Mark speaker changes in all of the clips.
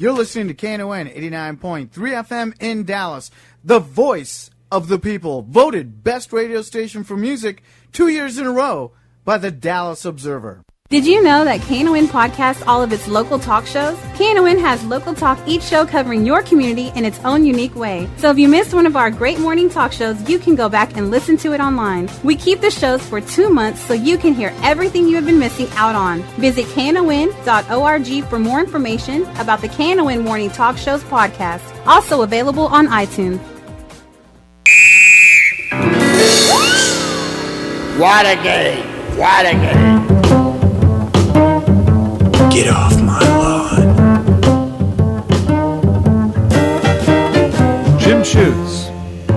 Speaker 1: You're listening to KNON 89.3 FM in Dallas, the voice of the people, voted best radio station for music 2 years in a row by the Dallas Observer.
Speaker 2: Did you know that KNON podcasts all of its local talk shows? KNON has local talk, each show covering your community in its own unique way. So if you missed one of our great morning talk shows, you can go back and listen to it online. We keep the shows for 2 months so you can hear everything you have been missing out on. Visit KNON.org for more information about the KNON Morning Talk Shows podcast. Also available on iTunes.
Speaker 3: What a game! What a game!
Speaker 4: Get off my lawn.
Speaker 5: Jim Schutze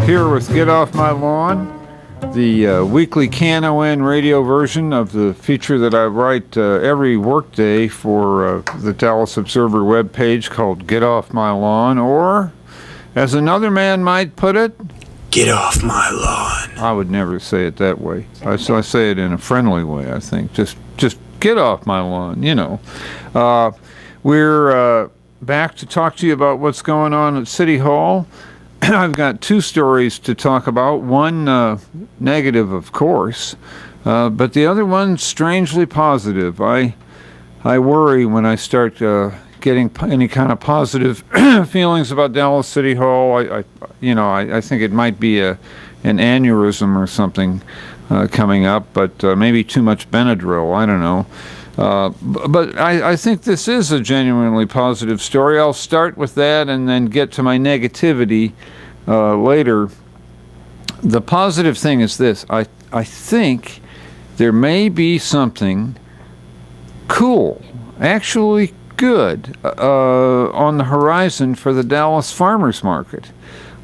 Speaker 5: here with Get Off My Lawn, the weekly KNON radio version of the feature that I write every workday for the Dallas Observer webpage called Get Off My Lawn, or, as another man might put it,
Speaker 4: Get off my lawn.
Speaker 5: I would never say it that way. I say it in a friendly way, I think. Just get off my lawn, you know. We're back to talk to you about what's going on at City Hall. I've got 2 stories to talk about. One negative, of course, but the other one strangely positive. I worry when I start getting any kind of positive feelings about Dallas City Hall. I think it might be an aneurysm or something coming up, but maybe too much Benadryl. I don't know. But I think this is a genuinely positive story. I'll start with that and then get to my negativity later. The positive thing is this. I think there may be something cool, actually good, on the horizon for the Dallas Farmers Market,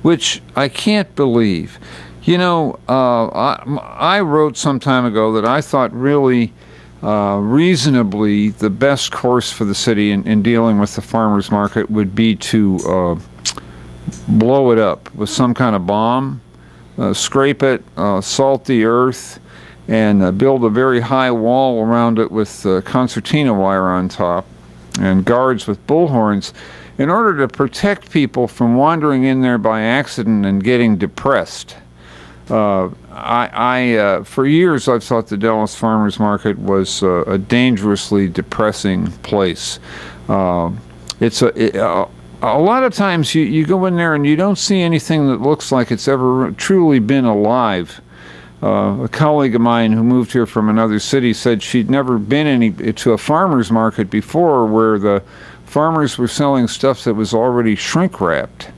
Speaker 5: which I can't believe. You know, I wrote some time ago that I thought really reasonably the best course for the city in dealing with the farmers market would be to blow it up with some kind of bomb, scrape it, salt the earth, and build a very high wall around it with concertina wire on top and guards with bullhorns in order to protect people from wandering in there by accident and getting depressed. For years I've thought the Dallas Farmers Market was a dangerously depressing place. It's a lot of times you go in there and you don't see anything that looks like it's ever truly been alive. A colleague of mine who moved here from another city said she'd never been to a farmer's market before where the farmers were selling stuff that was already shrink wrapped.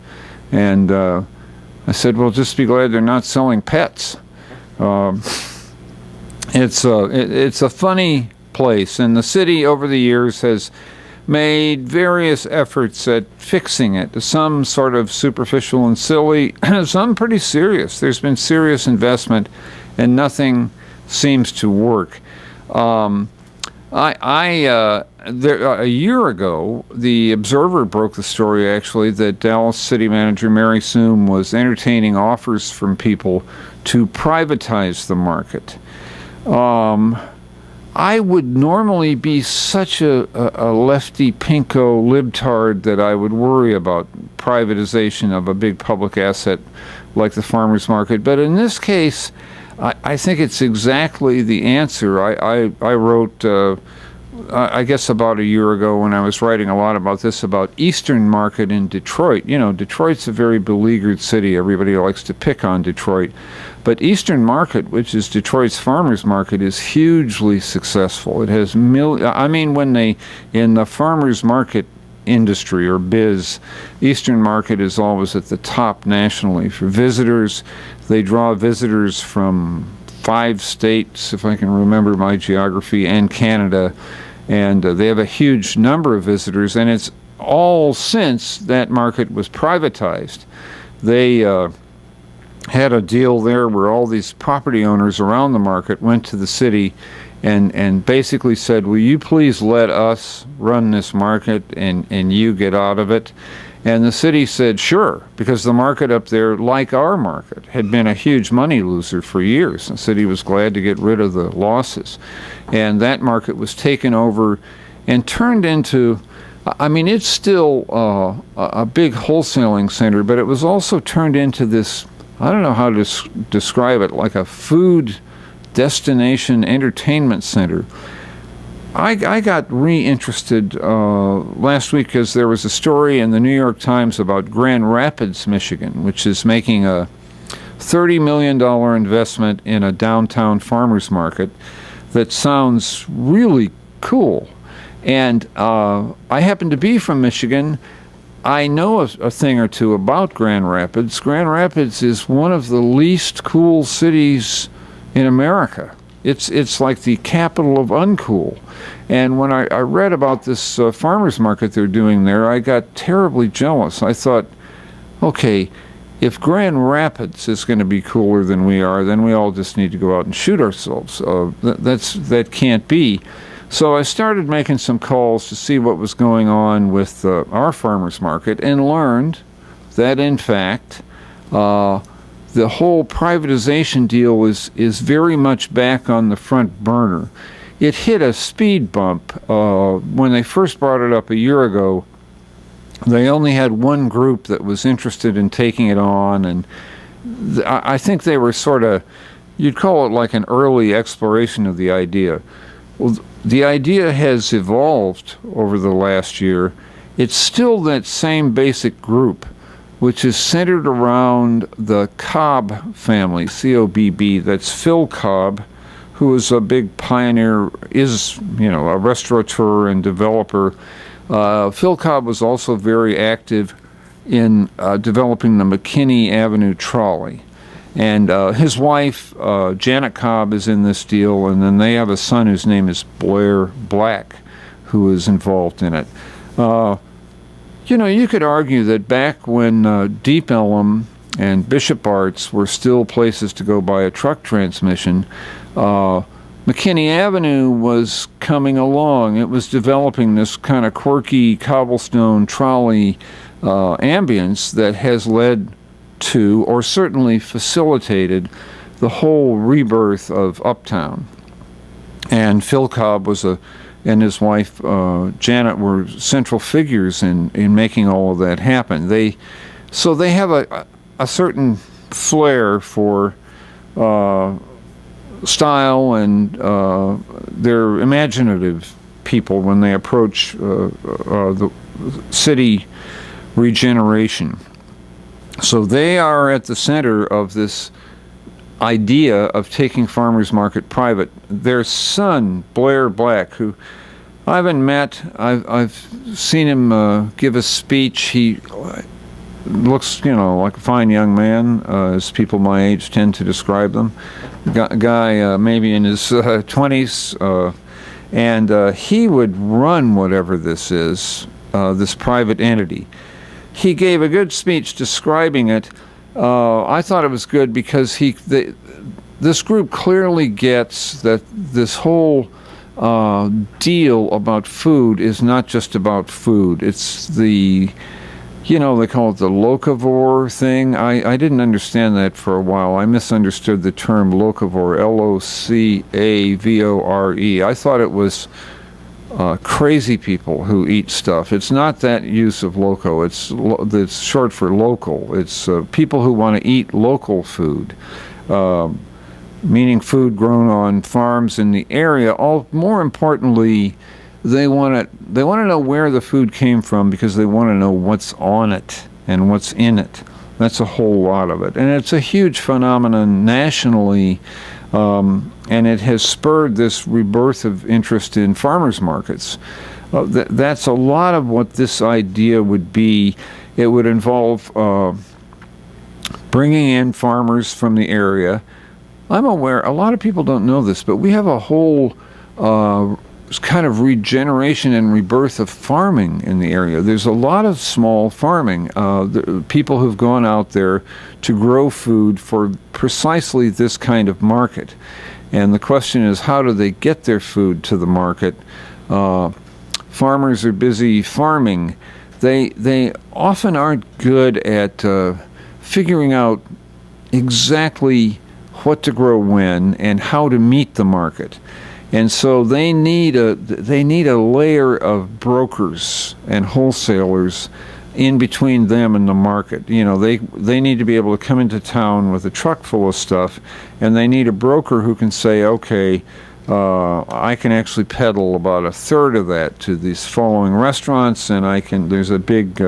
Speaker 5: And I said, well, just be glad they're not selling pets. It's a funny place, and the city over the years has made various efforts at fixing it, some sort of superficial and silly, some pretty serious. There's been serious investment, and nothing seems to work. A year ago, the Observer broke the story, actually, that Dallas City Manager Mary Soom was entertaining offers from people to privatize the market. I would normally be such a lefty pinko libtard that I would worry about privatization of a big public asset like the farmers market. But in this case, I think it's exactly the answer. I wrote, I guess about a year ago when I was writing a lot about this, about Eastern Market in Detroit. You know, Detroit's a very beleaguered city. Everybody likes to pick on Detroit. But Eastern Market, which is Detroit's farmers market, is hugely successful. It has in the farmers market industry or biz, Eastern Market is always at the top nationally for visitors. They draw visitors from 5 states, if I can remember my geography, and Canada, and they have a huge number of visitors, and it's all since that market was privatized. They had a deal there where all these property owners around the market went to the city and basically said, will you please let us run this market and you get out of it? And the city said, sure, because the market up there, like our market, had been a huge money loser for years. The city was glad to get rid of the losses. And that market was taken over and turned into I mean, it's still a big wholesaling center, but it was also turned into this, I don't know how to describe it, like a food destination entertainment center. I got reinterested last week because there was a story in the New York Times about Grand Rapids, Michigan, which is making a $30 million investment in a downtown farmers market that sounds really cool. And I happen to be from Michigan. I know a thing or two about Grand Rapids. Grand Rapids is one of the least cool cities in America. It's like the capital of uncool. And when I read about this farmers market they're doing there, I got terribly jealous. I thought, okay, if Grand Rapids is going to be cooler than we are, then we all just need to go out and shoot ourselves. That can't be. So I started making some calls to see what was going on with our farmers market and learned that, in fact, the whole privatization deal is very much back on the front burner. It hit a speed bump when they first brought it up a year ago. They only had one group that was interested in taking it on, and I think they were sort of, you'd call it like an early exploration of the idea. Well, the idea has evolved over the last year. It's still that same basic group, which is centered around the Cobb family, C-O-B-B. That's Phil Cobb, who is a big pioneer, is, a restaurateur and developer. Phil Cobb was also very active in developing the McKinney Avenue trolley. And his wife, Janet Cobb, is in this deal, and then they have a son whose name is Blair Black, who is involved in it. You could argue that back when Deep Ellum and Bishop Arts were still places to go buy a truck transmission, McKinney Avenue was coming along. It was developing this kind of quirky cobblestone trolley ambience that has led to, or certainly facilitated, the whole rebirth of Uptown. And Phil Cobb and his wife Janet were central figures in making all of that happen. They have a certain flair for style, and they're imaginative people when they approach the city regeneration. So they are at the center of this idea of taking farmers market private. Their son, Blair Black, who I haven't met, I've seen him give a speech. He looks, like a fine young man, as people my age tend to describe them. A guy maybe in his 20s, and he would run whatever this is, this private entity. He gave a good speech describing it. I thought it was good because this group clearly gets that this whole deal about food is not just about food. It's the, they call it the locavore thing. I didn't understand that for a while. I misunderstood the term locavore, L-O-C-A-V-O-R-E. I thought it was crazy people who eat stuff. It's not that use of loco. It's short for local. It's people who want to eat local food, meaning food grown on farms in the area. More importantly, they want to know where the food came from because they want to know what's on it and what's in it. That's a whole lot of it, and it's a huge phenomenon nationally. And it has spurred this rebirth of interest in farmers markets. That's a lot of what this idea would be. It would involve bringing in farmers from the area. I'm aware, a lot of people don't know this, but we have a whole kind of regeneration and rebirth of farming in the area. There's a lot of small farming. People who've gone out there to grow food for precisely this kind of market. And the question is, how do they get their food to the market? Farmers are busy farming. They often aren't good at figuring out exactly what to grow when and how to meet the market. And so they need a layer of brokers and wholesalers in between them and the market. You know, they need to be able to come into town with a truck full of stuff, and they need a broker who can say, okay, I can actually peddle about a third of that to these following restaurants, and there's a big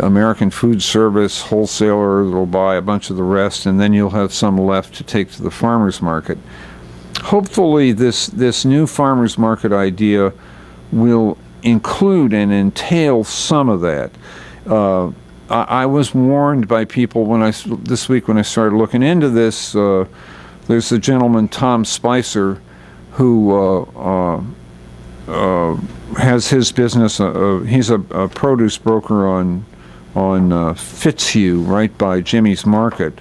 Speaker 5: American food service wholesaler that'll buy a bunch of the rest, and then you'll have some left to take to the farmer's market. Hopefully this new farmer's market idea will include and entail some of that. I was warned by people this week when I started looking into this. There's a gentleman, Tom Spicer, who has his business. He's a produce broker on Fitzhugh, right by Jimmy's Market,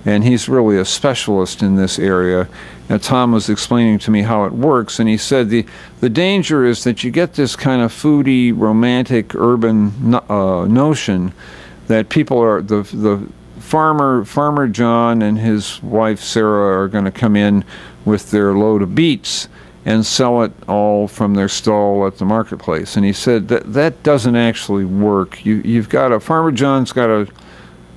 Speaker 5: and he's really a specialist in this area. Now, Tom was explaining to me how it works, and he said the danger is that you get this kind of foodie, romantic, urban notion that people are the farmer John and his wife Sarah are going to come in with their load of beets and sell it all from their stall at the marketplace. And he said that doesn't actually work. Farmer John's got to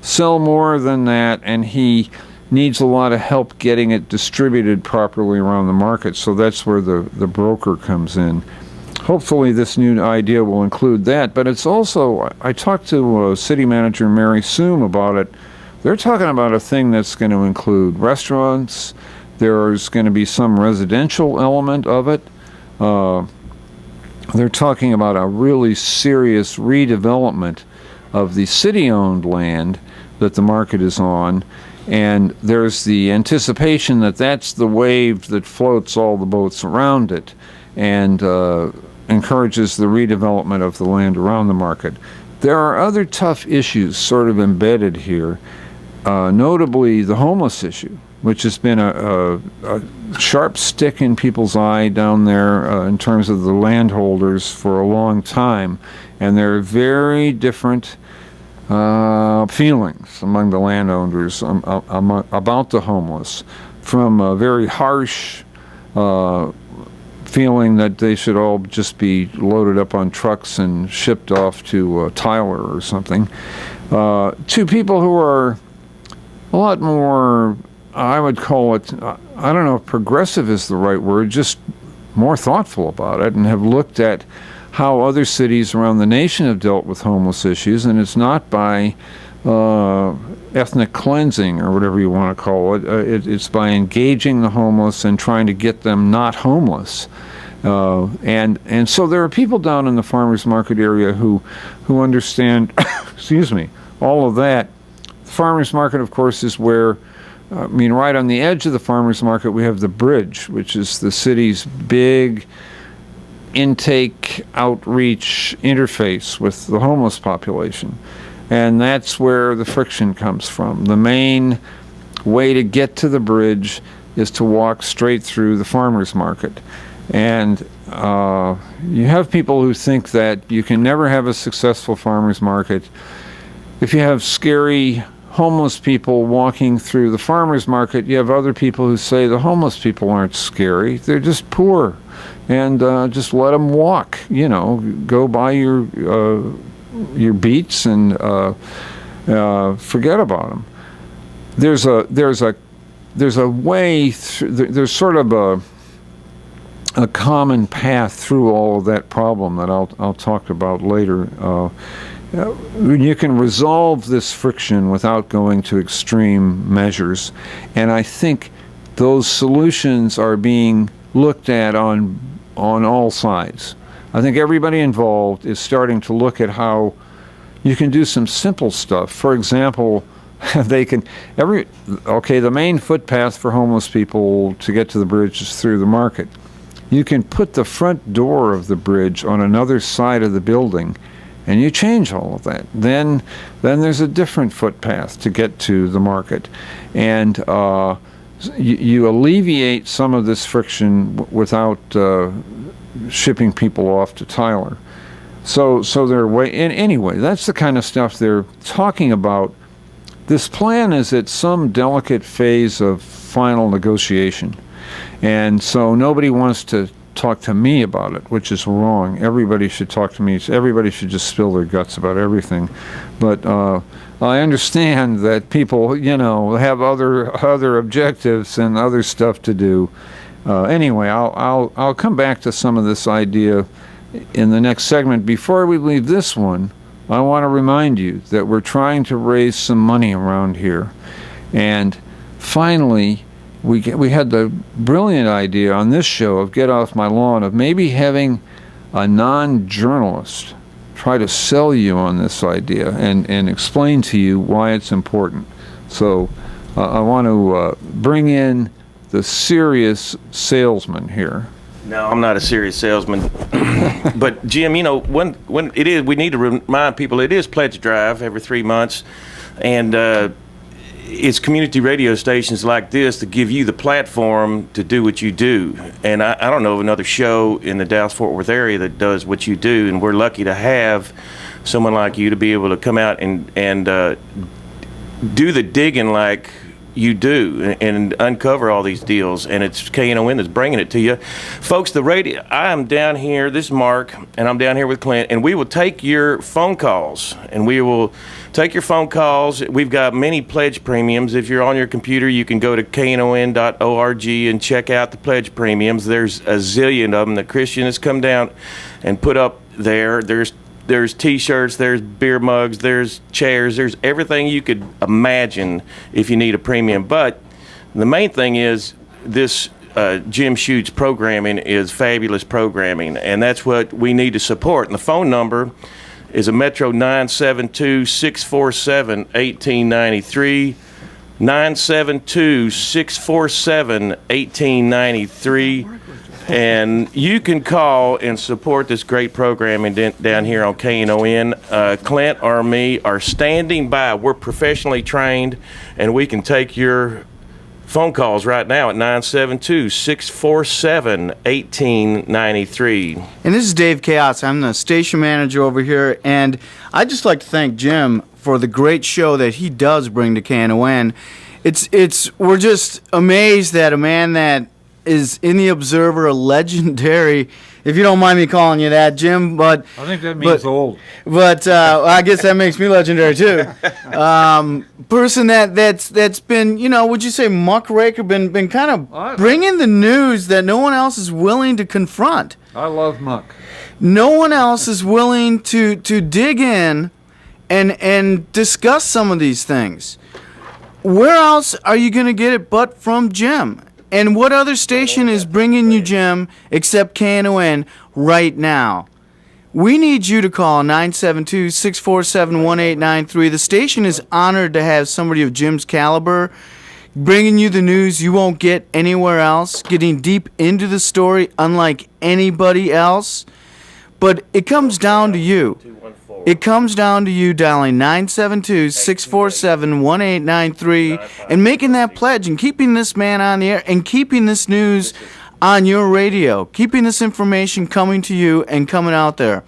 Speaker 5: sell more than that, and he needs a lot of help getting it distributed properly around the market. So that's where the broker comes in. Hopefully this new idea will include that, but it's also, I talked to city manager Mary Soom about it. They're talking about a thing that's going to include restaurants. There's going to be some residential element of it. They're talking about a really serious redevelopment of the city-owned land that the market is on, and there's the anticipation that that's the wave that floats all the boats around it and encourages the redevelopment of the land around the market. There are other tough issues sort of embedded here, notably the homeless issue, which has been a sharp stick in people's eye down there in terms of the landholders for a long time. And there are very different feelings among the landowners about the homeless, from a very harsh feeling that they should all just be loaded up on trucks and shipped off to Tyler or something, to people who are a lot more, I would call it, I don't know if progressive is the right word, just more thoughtful about it and have looked at how other cities around the nation have dealt with homeless issues, and it's not by ethnic cleansing or whatever you want to call it. It's by engaging the homeless and trying to get them not homeless. And so there are people down in the farmers market area who understand, excuse me, all of that. The farmers market, of course, is where, right on the edge of the farmers market, we have the bridge, which is the city's big intake, outreach interface with the homeless population. And that's where the friction comes from. The main way to get to the bridge is to walk straight through the farmers market. And you have people who think that you can never have a successful farmers market if you have scary homeless people walking through the farmers market. You have other people who say the homeless people aren't scary, they're just poor, and just let them walk. Go buy your beets and forget about them. There's a way there's sort of a common path through all of that problem that I'll talk about later. You can resolve this friction without going to extreme measures, and I think those solutions are being looked at on all sides. I think everybody involved is starting to look at how you can do some simple stuff. For example, the main footpath for homeless people to get to the bridge is through the market. You can put the front door of the bridge on another side of the building, and you change all of that. Then there's a different footpath to get to the market, and you alleviate some of this friction without shipping people off to Tyler. So anyway, that's the kind of stuff they're talking about. This plan is at some delicate phase of final negotiation, And so nobody wants to talk to me about it, which is wrong. Everybody should talk to me. Everybody should just spill their guts about everything. But I understand that people, have other objectives and other stuff to do. Anyway, I'll come back to some of this idea in the next segment. Before we leave this one, I want to remind you that we're trying to raise some money around here. And finally, we had the brilliant idea on this show of Get Off My Lawn of maybe having a non-journalist try to sell you on this idea and explain to you why it's important. So I want to bring in the serious salesman here.
Speaker 6: No, I'm not a serious salesman. But Jim, when it is, we need to remind people it is pledge drive every 3 months, and it's community radio stations like this that give you the platform to do what you do. And I don't know of another show in the Dallas-Fort Worth area that does what you do, and we're lucky to have someone like you to be able to come out and do the digging like you do and uncover all these deals. And it's KNON that's bringing it to you. Folks, the radio, I am down here, this is Mark, and I'm down here with Clint, and we will take your phone calls, and we will take your phone calls. We've got many pledge premiums. If you're on your computer, you can go to knon.org and check out the pledge premiums. There's a zillion of them that Christian has come down and put up there. There's T-shirts, there's beer mugs, there's chairs, there's everything you could imagine if you need a premium. But the main thing is this Jim Schutze programming is fabulous programming, and that's what we need to support. And the phone number is a Metro 972-647-1893, 972-647-1893. And you can call and support this great programming down here on KNON. Clint or me are standing by. We're professionally trained, and we can take your phone calls right now at 972-647-1893.
Speaker 1: And this is Dave Chaos. I'm the station manager over here, and I'd just like to thank Jim for the great show that he does bring to KNON. We're just amazed that a man that is in the Observer, a legendary, if you don't mind me calling you that, Jim, but
Speaker 5: I think that means old.
Speaker 1: But I guess that makes me legendary too. Person that's been, would you say muckraker, been kind of bringing the news that no one else is willing to confront.
Speaker 5: I love muck.
Speaker 1: No one else is willing to dig in and discuss some of these things. Where else are you going to get it but from Jim? And what other station is bringing you Jim except KNON right now? We need you to call 972-647-1893. The station is honored to have somebody of Jim's caliber bringing you the news you won't get anywhere else, getting deep into the story unlike anybody else. But it comes down to you. It comes down to you dialing 972-647-1893 and making that pledge and keeping this man on the air and keeping this news on your radio, keeping this information coming to you and coming out there.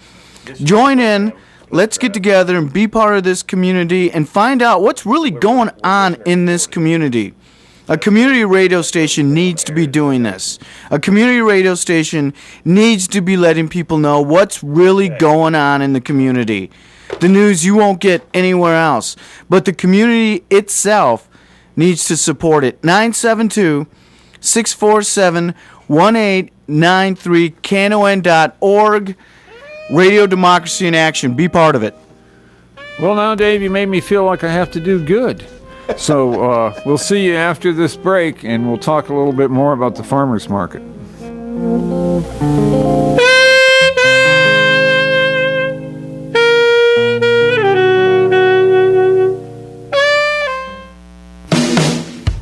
Speaker 1: Join in. Let's get together and be part of this community and find out what's really going on in this community. A community radio station needs to be doing this. A community radio station needs to be letting people know what's really going on in the community. The news you won't get anywhere else. But the community itself needs to support it. 972-647-1893, KNON.org. Radio Democracy in Action. Be part of it.
Speaker 5: Well, now, Dave, you made me feel like I have to do good. So we'll see you after this break, and we'll talk a little bit more about the farmers market.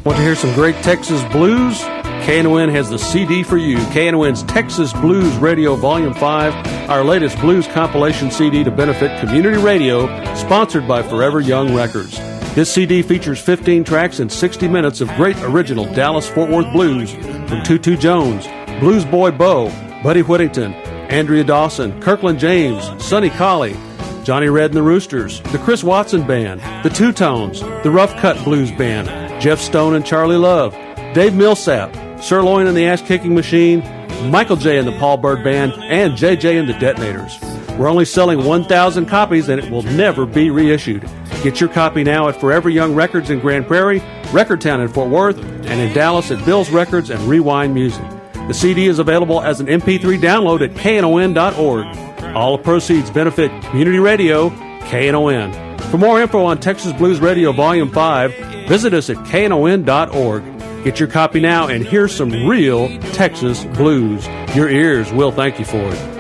Speaker 7: Want to hear some great Texas blues? KNON has the CD for you. KNON's Texas Blues Radio Volume 5, our latest blues compilation CD to benefit community radio, sponsored by Forever Young Records. This CD features 15 tracks and 60 minutes of great original Dallas-Fort Worth blues from Tutu Jones, Blues Boy Bo, Buddy Whittington, Andrea Dawson, Kirkland James, Sonny Colley, Johnny Red and the Roosters, the Chris Watson Band, the Two Tones, the Rough Cut Blues Band, Jeff Stone and Charlie Love, Dave Millsap, Sirloin and the Ass Kicking Machine, Michael J. and the Paul Bird Band, and JJ and the Detonators. We're only selling 1,000 copies and it will never be reissued. Get your copy now at Forever Young Records in Grand Prairie, Recordtown in Fort Worth, and in Dallas at Bill's Records and Rewind Music. The CD is available as an MP3 download at KNON.org. All proceeds benefit Community Radio, KNON. For more info on Texas Blues Radio Volume 5, visit us at KNON.org. Get your copy now and hear some real Texas blues. Your ears will thank you for it.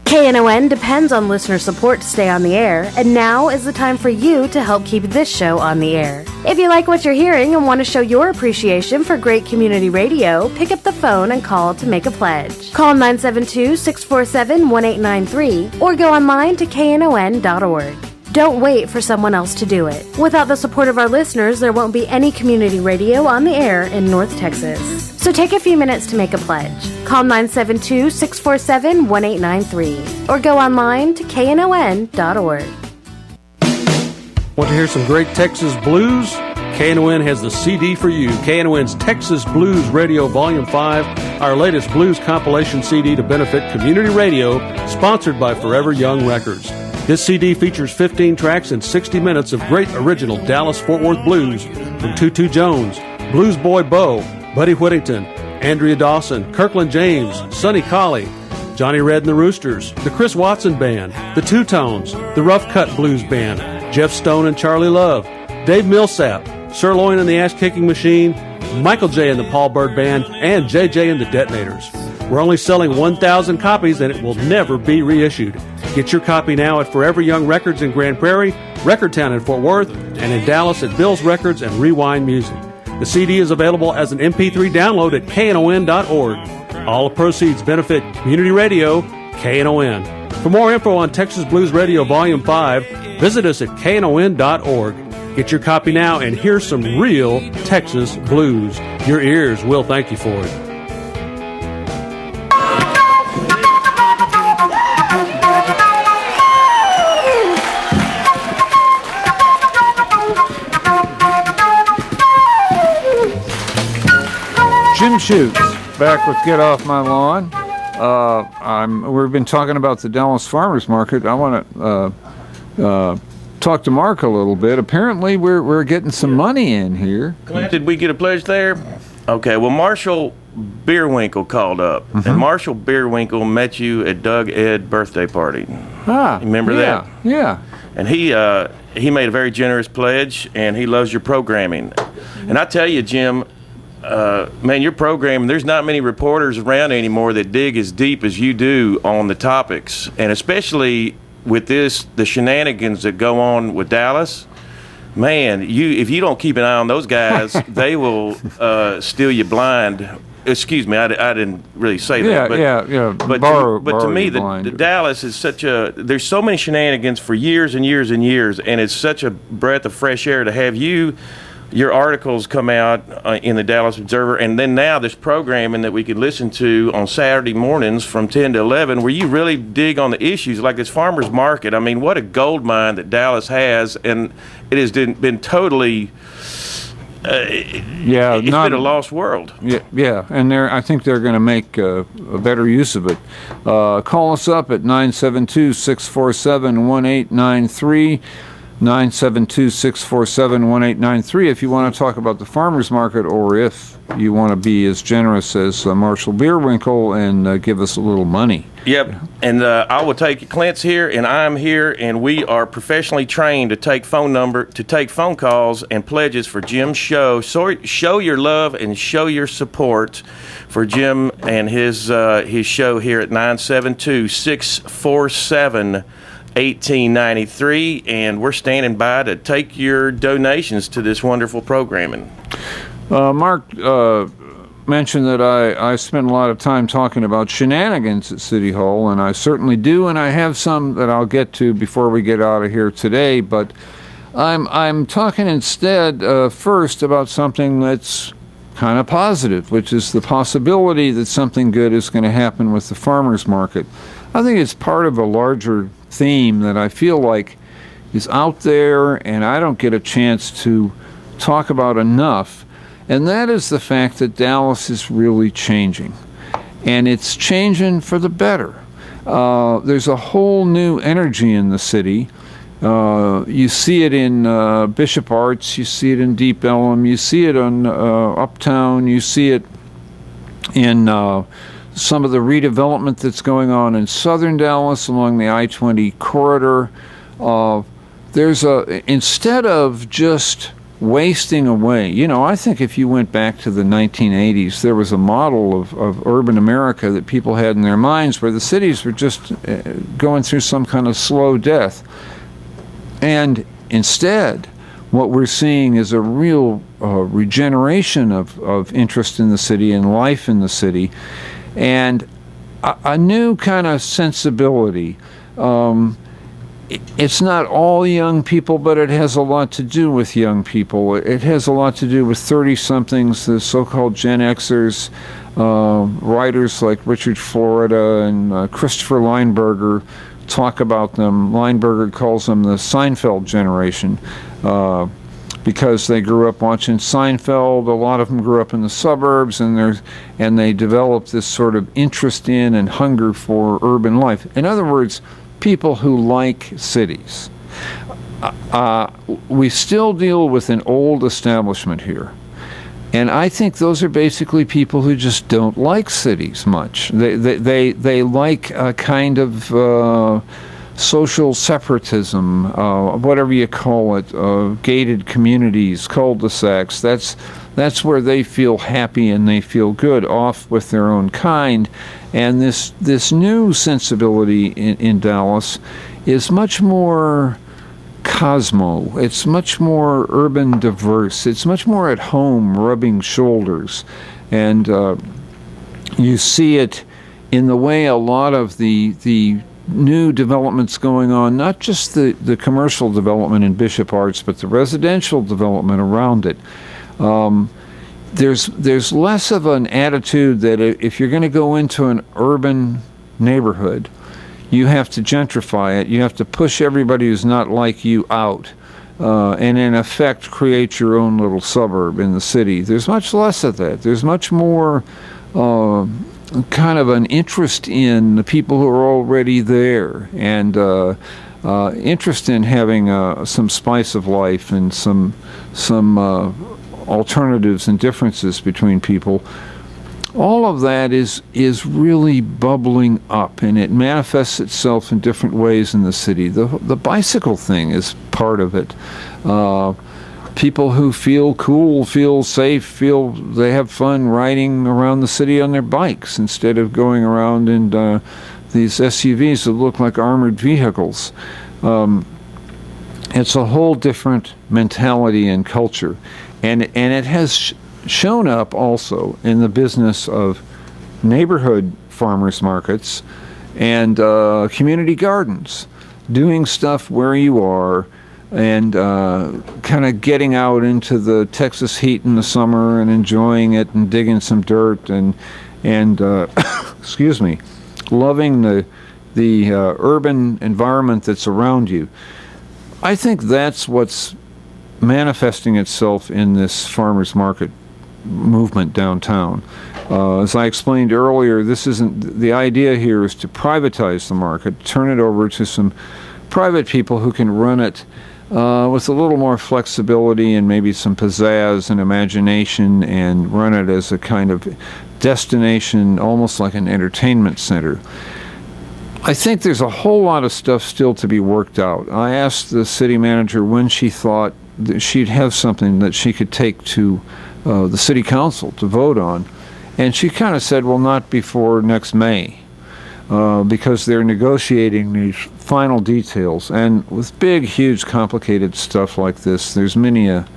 Speaker 8: KNON depends on listener support to stay on the air, and now is the time for you to help keep this show on the air. If you like what you're hearing and want to show your appreciation for great community radio, pick up the phone and call to make a pledge. Call 972-647-1893 or go online to knon.org. Don't wait for someone else to do it. Without the support of our listeners, there won't be any community radio on the air in North Texas. So take a few minutes to make a pledge. Call 972-647-1893 or go online to knon.org.
Speaker 7: Want to hear some great Texas blues? KNON has the CD for you. KNON's Texas Blues Radio Volume 5, our latest blues compilation CD to benefit community radio, sponsored by Forever Young Records. This CD features 15 tracks and 60 minutes of great original Dallas-Fort Worth blues from Tutu Jones, Blues Boy Bo, Buddy Whittington, Andrea Dawson, Kirkland James, Sonny Colley, Johnny Red and the Roosters, the Chris Watson Band, the Two Tones, the Rough Cut Blues Band, Jeff Stone and Charlie Love, Dave Millsap, Sirloin and the Ass Kicking Machine, Michael J. and the Paul Bird Band, and JJ and the Detonators. We're only selling 1,000 copies and it will never be reissued. Get your copy now at Forever Young Records in Grand Prairie, Recordtown in Fort Worth, and in Dallas at Bill's Records and Rewind Music. The CD is available as an MP3 download at KNON.org. All proceeds benefit Community Radio, KNON. For more info on Texas Blues Radio Volume 5, visit us at KNON.org. Get your copy now and hear some real Texas blues. Your ears will thank you for it.
Speaker 5: Jim Schutze, back with Get Off My Lawn. We've been talking about the Dallas Farmers Market. I want to talk to Mark a little bit. Apparently, we're getting some money in here.
Speaker 6: Clint, did we get a pledge there? Okay, well, Marshall Beerwinkle called up, and Marshall Beerwinkle met you at Doug Ed birthday party.
Speaker 5: Ah,
Speaker 6: you remember that?
Speaker 5: Yeah.
Speaker 6: And he made a very generous pledge, and he loves your programming. And I tell you, Jim, man, your program, there's not many reporters around anymore that dig as deep as you do on the topics, and especially with the shenanigans that go on with Dallas. Man, if you don't keep an eye on those guys, they will steal you blind. Excuse me, I didn't really say that. But to me, the Dallas is there's so many shenanigans for years and years and years, and it's such a breath of fresh air to have your articles come out in the Dallas Observer, and then now this programming that we can listen to on Saturday mornings from 10 to 11 where you really dig on the issues like this farmers market. I mean, what a gold mine that Dallas has, and it has been totally it's been a lost world.
Speaker 5: Yeah, and I think they're going to make a better use of it. Call us up at 972-647-1893. 972-647-1893 if you want to talk about the farmers market, or if you want to be as generous as Marshall Beerwinkle and give us a little money.
Speaker 6: Yep, and I will take it. Clint's here, and I'm here, and we are professionally trained to take phone calls and pledges for Jim's show. So show your love and show your support for Jim and his show here at 972-647-1893, and we're standing by to take your donations to this wonderful programming.
Speaker 5: Mark mentioned that I spend a lot of time talking about shenanigans at City Hall, and I certainly do, and I have some that I'll get to before we get out of here today, but I'm talking instead first about something that's kind of positive, which is the possibility that something good is going to happen with the farmers market. I think it's part of a larger theme that I feel like is out there and I don't get a chance to talk about enough, and that is the fact that Dallas is really changing, and it's changing for the better. There's a whole new energy in the city. You see it in Bishop Arts, you see it in Deep Ellum, you see it on Uptown, you see it in some of the redevelopment that's going on in southern Dallas along the I-20 corridor. Instead of just wasting away, I think if you went back to the 1980s, there was a model of urban America that people had in their minds where the cities were just going through some kind of slow death. And instead, what we're seeing is a real regeneration of interest in the city and life in the city, and a new kind of sensibility. It's not all young people, but it has a lot to do with young people. It has a lot to do with 30-somethings, the so-called Gen Xers, writers like Richard Florida and Christopher Lineberger talk about them. Lineberger calls them the Seinfeld generation because they grew up watching Seinfeld. A lot of them grew up in the suburbs, and they developed this sort of interest in and hunger for urban life. In other words, people who like cities. We still deal with an old establishment here. And I think those are basically people who just don't like cities much. They like a kind of social separatism, whatever you call it, gated communities, cul-de-sacs. That's where they feel happy and they feel good, off with their own kind. And this new sensibility in Dallas is much more cosmo. It's much more urban diverse. It's much more at home, rubbing shoulders. And you see it in the way a lot of the new developments going on, not just the commercial development in Bishop Arts, but the residential development around it. There's less of an attitude that if you're going to go into an urban neighborhood, you have to gentrify it. You have to push everybody who's not like you out, and in effect create your own little suburb in the city. There's much less of that. There's much more kind of an interest in the people who are already there, and interest in having some spice of life and some alternatives and differences between people. All of that is really bubbling up, and it manifests itself in different ways in the city. The bicycle thing is part of it. People who feel cool, feel safe, feel they have fun riding around the city on their bikes instead of going around in these SUVs that look like armored vehicles. It's a whole different mentality and culture. And it has shown up also in the business of neighborhood farmers markets and community gardens, doing stuff where you are and kind of getting out into the Texas heat in the summer and enjoying it and digging some dirt and excuse me, loving the urban environment that's around you. I think that's what's manifesting itself in this farmers market movement downtown. As I explained earlier, the idea here is to privatize the market, turn it over to some private people who can run it with a little more flexibility and maybe some pizzazz and imagination, and run it as a kind of destination, almost like an entertainment center. I think there's a whole lot of stuff still to be worked out. I asked the city manager when she thought that she'd have something that she could take to the city council to vote on, and she kind of said, well, not before next May, because they're negotiating these final details. And with big, huge, complicated stuff like this, there's many a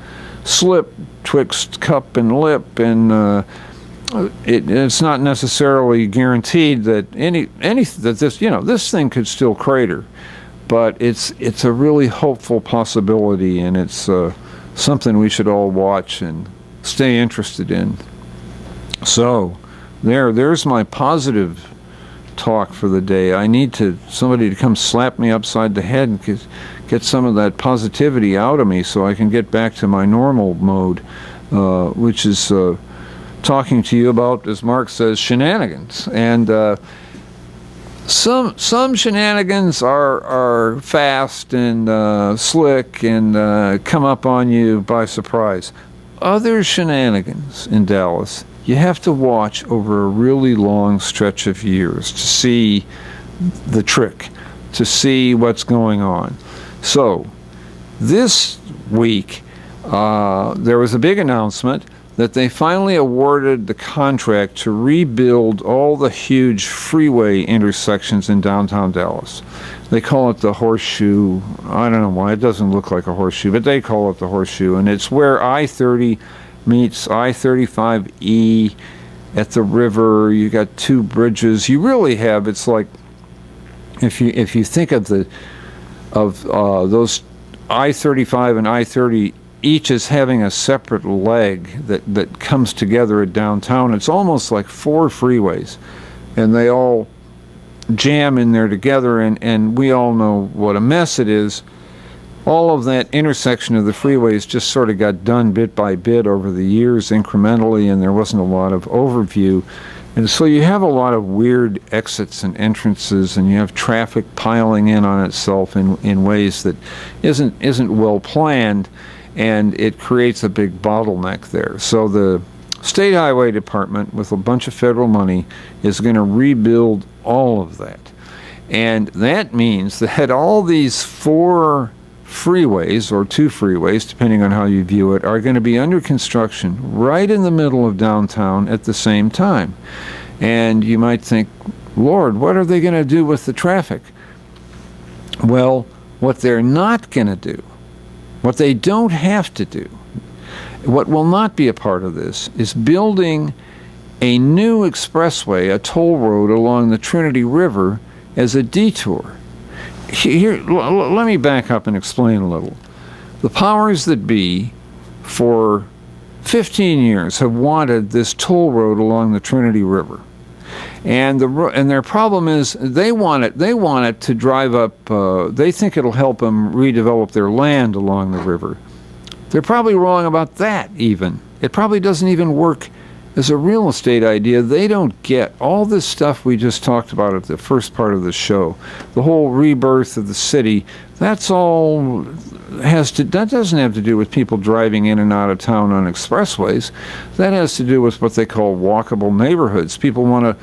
Speaker 5: slip twixt cup and lip, and it's not necessarily guaranteed that this thing could still crater, but it's a really hopeful possibility, and it's something we should all watch and stay interested in. So there's my positive talk for the day. I need somebody to come slap me upside the head and get some of that positivity out of me so I can get back to my normal mode. which is talking to you about, as Mark says, shenanigans. And some shenanigans are fast and slick and come up on you by surprise. Other shenanigans in Dallas, you have to watch over a really long stretch of years to see the trick, to see what's going on. So this week, there was a big announcement that they finally awarded the contract to rebuild all the huge freeway intersections in downtown Dallas. They call it the Horseshoe. I don't know why. It doesn't look like a horseshoe, but they call it the Horseshoe. And it's where I-30 meets I-35E at the river. You got two bridges. You really have, it's like, if you think of those I-35 and I-30 each is having a separate leg that comes together at downtown. It's almost like four freeways, and they all jam in there together, and we all know what a mess it is. All of that intersection of the freeways just sort of got done bit by bit over the years incrementally, and there wasn't a lot of overview. And so you have a lot of weird exits and entrances, and you have traffic piling in on itself in ways that isn't well planned, and it creates a big bottleneck there. So the State Highway Department, with a bunch of federal money, is going to rebuild all of that. And that means that all these four freeways, or two freeways, depending on how you view it, are going to be under construction right in the middle of downtown at the same time. And you might think, Lord, what are they going to do with the traffic? Well, what they're not going to do, what they don't have to do, what will not be a part of this, is building a new expressway, a toll road along the Trinity River as a detour. Here, let me back up and explain a little. The powers that be for 15 years have wanted this toll road along the Trinity River. And their problem is they want it to drive up, they think it'll help them redevelop their land along the river. They're probably wrong about that even. It probably doesn't even work as a real estate idea. They don't get all this stuff we just talked about at the first part of the show. The whole rebirth of the city, that doesn't have to do with people driving in and out of town on expressways. That has to do with what they call walkable neighborhoods. People want to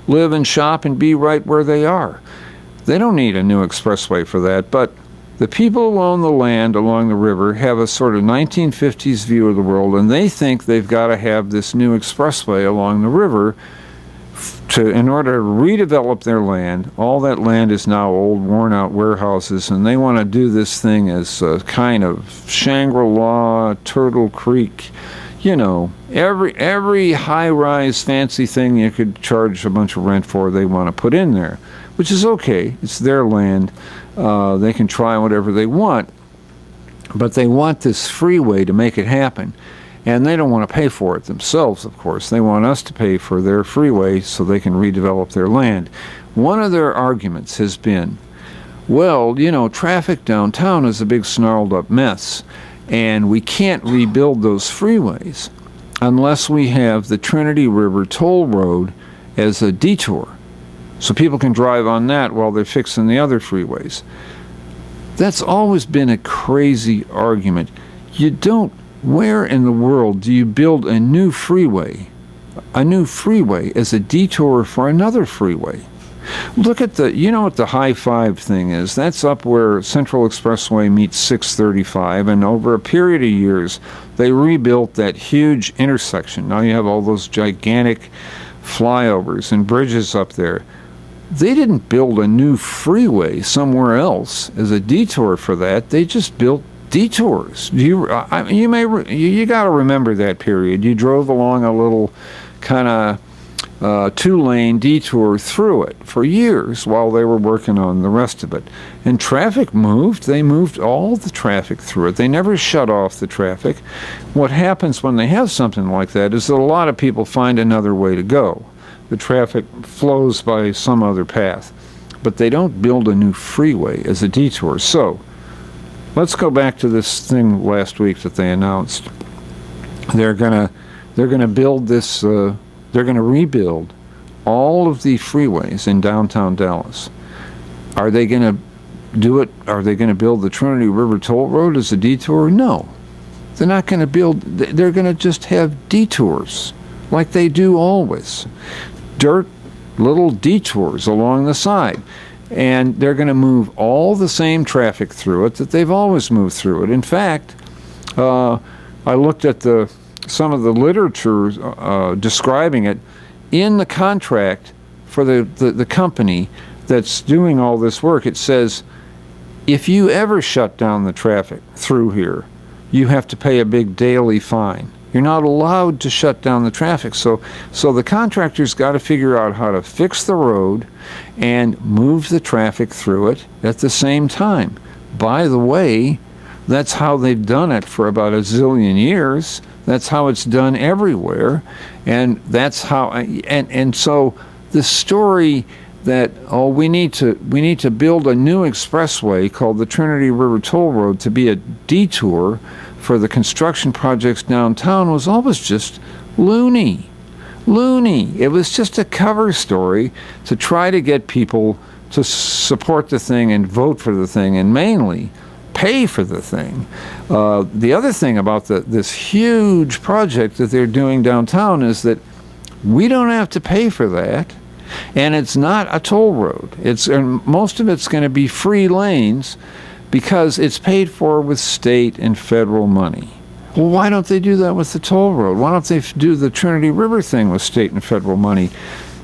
Speaker 5: live and shop and be right where they are. They don't need a new expressway for that, but the people who own the land along the river have a sort of 1950s view of the world, and they think they've got to have this new expressway along the river in order to redevelop their land. All that land is now old, worn-out warehouses, and they want to do this thing as a kind of Shangri-La, Turtle Creek, every high-rise fancy thing you could charge a bunch of rent for, they want to put in there, which is okay. It's their land. They can try whatever they want, but they want this freeway to make it happen. And they don't want to pay for it themselves, of course. They want us to pay for their freeway so they can redevelop their land. One of their arguments has been, well, traffic downtown is a big snarled up mess, and we can't rebuild those freeways unless we have the Trinity River toll road as a detour, so people can drive on that while they're fixing the other freeways. That's always been a crazy argument. Where in the world do you build a new freeway as a detour for another freeway? Look at what the High 5 thing is. That's up where Central Expressway meets 635, and over a period of years, they rebuilt that huge intersection. Now you have all those gigantic flyovers and bridges up there. They didn't build a new freeway somewhere else as a detour for that. They just built detours. You got to remember that period. You drove along a little kind of two-lane detour through it for years while they were working on the rest of it. And traffic moved. They moved all the traffic through it. They never shut off the traffic. What happens when they have something like that is that a lot of people find another way to go. The traffic flows by some other path. But they don't build a new freeway as a detour. So let's go back to this thing last week that they announced. they're gonna build this. They're gonna rebuild all of the freeways in downtown Dallas. Are they gonna do it? Are they gonna build the Trinity River Toll Road as a detour? No, they're not gonna build. They're gonna just have detours, like they do always. Dirt, little detours along the side. And they're going to move all the same traffic through it that they've always moved through it. In fact, I looked at some of the literature describing it. In the contract for the company that's doing all this work, it says, if you ever shut down the traffic through here, you have to pay a big daily fine. You're not allowed to shut down the traffic. So the contractor's got to figure out how to fix the road and move the traffic through it at the same time. By the way, that's how they've done it for about a zillion years. That's how it's done everywhere. And that's how, and so the story that, we need to build a new expressway called the Trinity River Toll Road to be a detour for the construction projects downtown was always just loony. It was just a cover story to try to get people to support the thing and vote for the thing and mainly pay for the thing. The other thing about this huge project that they're doing downtown is that we don't have to pay for that, and it's not a toll road. Most of it's going to be free lanes, because it's paid for with state and federal money. Well, why don't they do that with the toll road? Why don't they do the Trinity River thing with state and federal money?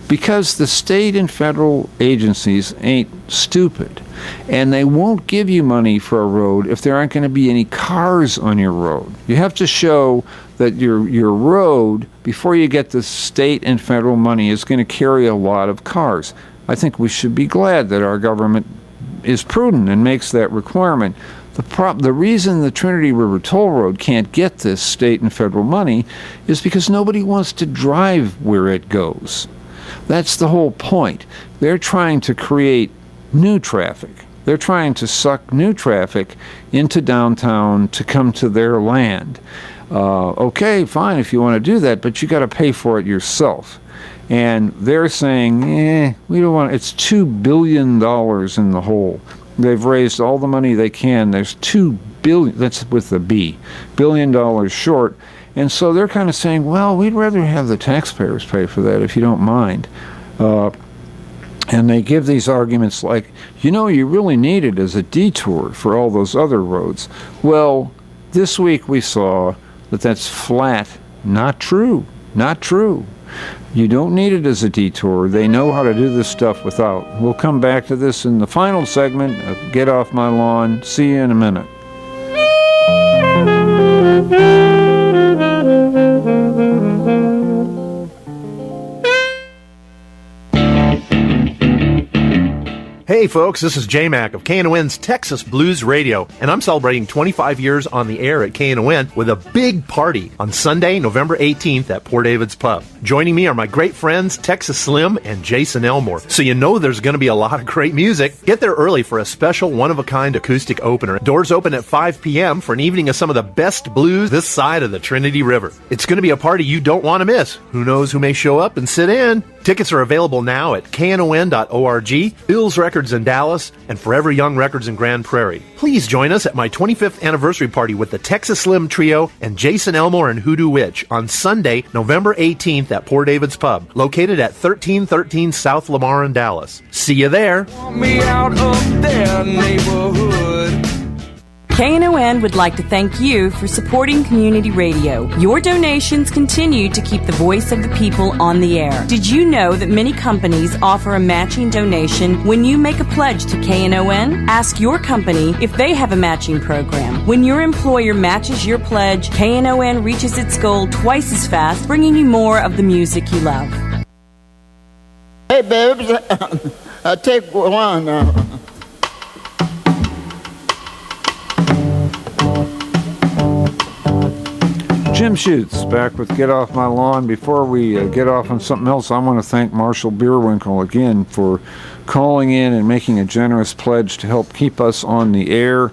Speaker 5: Because the state and federal agencies ain't stupid, and they won't give you money for a road if there aren't going to be any cars on your road. You have to show that your road, before you get the state and federal money, is going to carry a lot of cars. I think we should be glad that our government is prudent and makes that requirement. The reason the Trinity River Toll Road can't get this state and federal money is because nobody wants to drive where it goes. That's the whole point. They're trying to create new traffic. They're trying to suck new traffic into downtown to come to their land. Okay, fine if you want to do that, but you got to pay for it yourself. And they're saying, we don't want, it's $2 billion in the hole. They've raised all the money they can. There's $2 billion, that's with a B, $2 billion short. And so they're kind of saying, well, we'd rather have the taxpayers pay for that if you don't mind. And they give these arguments like, you really need it as a detour for all those other roads. Well, this week we saw that that's flat, not true. You don't need it as a detour. They know how to do this stuff without. We'll come back to this in the final segment of Get Off My Lawn. See you in a minute.
Speaker 9: Hey folks, this is J-Mac of KNON's Texas Blues Radio, and I'm celebrating 25 years on the air at KNON with a big party on Sunday, November 18th at Port David's Pub. Joining me are my great friends Texas Slim and Jason Elmore, so there's going to be a lot of great music. Get there early for a special one-of-a-kind acoustic opener. Doors open at 5 p.m. for an evening of some of the best blues this side of the Trinity River. It's going to be a party you don't want to miss. Who knows who may show up and sit in? Tickets are available now at knon.org, Bill's Records in Dallas, and Forever Young Records in Grand Prairie. Please join us at my 25th anniversary party with the Texas Slim Trio and Jason Elmore and Hoodoo Witch on Sunday, November 18th at Port David's Pub, located at 1313 South Lamar in Dallas. See you there.
Speaker 10: Want me out of their neighborhood.
Speaker 11: KNON would like to thank you for supporting community radio. Your donations continue to keep the voice of the people on the air. Did you know that many companies offer a matching donation when you make a pledge to KNON? Ask your company if they have a matching program. When your employer matches your pledge, KNON reaches its goal twice as fast, bringing you more of the music you love.
Speaker 3: Hey, babes, take one now.
Speaker 5: Jim Schutze back with Get Off My Lawn. Before we get off on something else, I want to thank Marshall Bierwinkle again for calling in and making a generous pledge to help keep us on the air.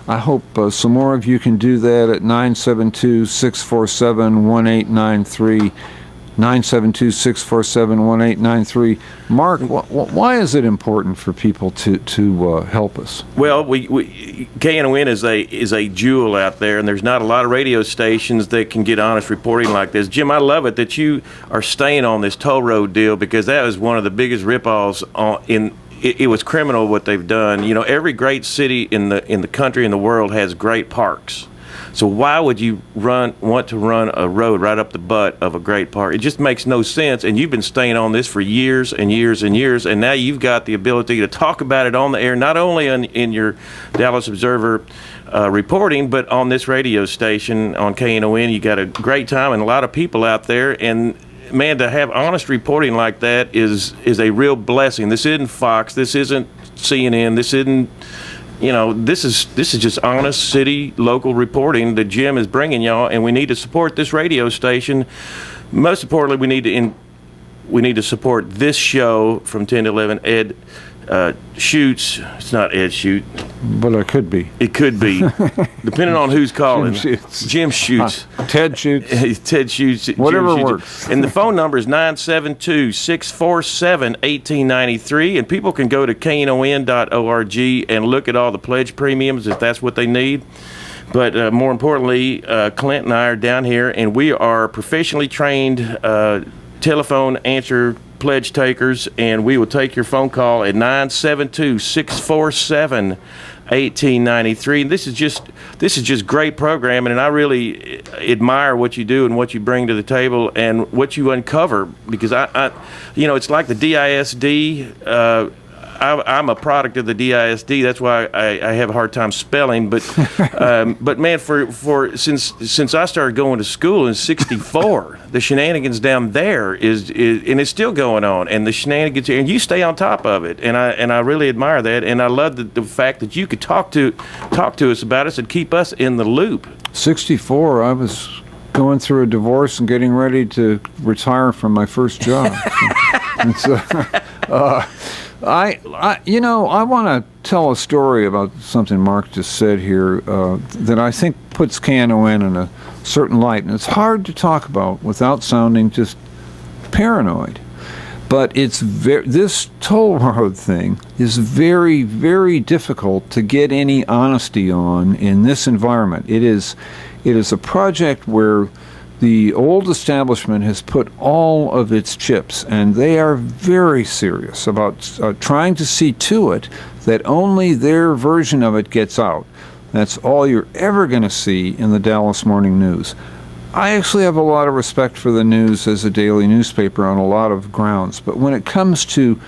Speaker 5: I hope some more of you can do that at 972-647-1893. 972-647-1893. Mark, why is it important for people to help us?
Speaker 6: Well, we KNON is a jewel out there, and there's not a lot of radio stations that can get honest reporting like this. Jim, I love it that you are staying on this toll road deal, because that was one of the biggest rip-offs It was criminal what they've done. You know, every great city in the country and the world has great parks. So why would you want to run a road right up the butt of a great park? It just makes no sense. And you've been staying on this for years and years and years, and now you've got the ability to talk about it on the air, not only in your Dallas Observer reporting, but on this radio station on KNON. You got a great time and a lot of people out there, and man, to have honest reporting like that is a real blessing. This isn't Fox, this isn't CNN, this isn't, you know, this is just honest city local reporting that Jim is bringing y'all, and we need to support this radio station. Most importantly, we need to support this show from 10 to 11. Ed Schutze. It's not Ed Schutze.
Speaker 5: But it could be.
Speaker 6: It could be, depending on who's calling.
Speaker 5: Jim
Speaker 6: Schutze.
Speaker 5: Ted Schutze.
Speaker 6: Ted Schutze.
Speaker 5: Whatever
Speaker 6: Jim Schutze.
Speaker 5: works.
Speaker 6: And the phone number is 972-647-1893. And people can go to KNON.org and look at all the pledge premiums if that's what they need. But more importantly, Clint and I are down here, and we are professionally trained telephone answer pledge takers, and we will take your phone call at 972-647-1893. And this is just great programming, and I really admire what you do and what you bring to the table and what you uncover, because I you know, it's like the DISD. I'm a product of the DISD. That's why I have a hard time spelling. But but man, since I started going to school in '64, the shenanigans down there is and it's still going on. And the shenanigans, and you stay on top of it. And I really admire that. And I love the fact that you could talk to us about us and keep us in the loop.
Speaker 5: '64, I was going through a divorce and getting ready to retire from my first job. I want to tell a story about something Mark just said here that I think puts KNON in a certain light, and it's hard to talk about without sounding just paranoid. But this toll road thing is very, very difficult to get any honesty on in this environment. It is a project where the old establishment has put all of its chips, and they are very serious about trying to see to it that only their version of it gets out. That's all you're ever going to see in the Dallas Morning News. I actually have a lot of respect for the News as a daily newspaper on a lot of grounds, but when it comes to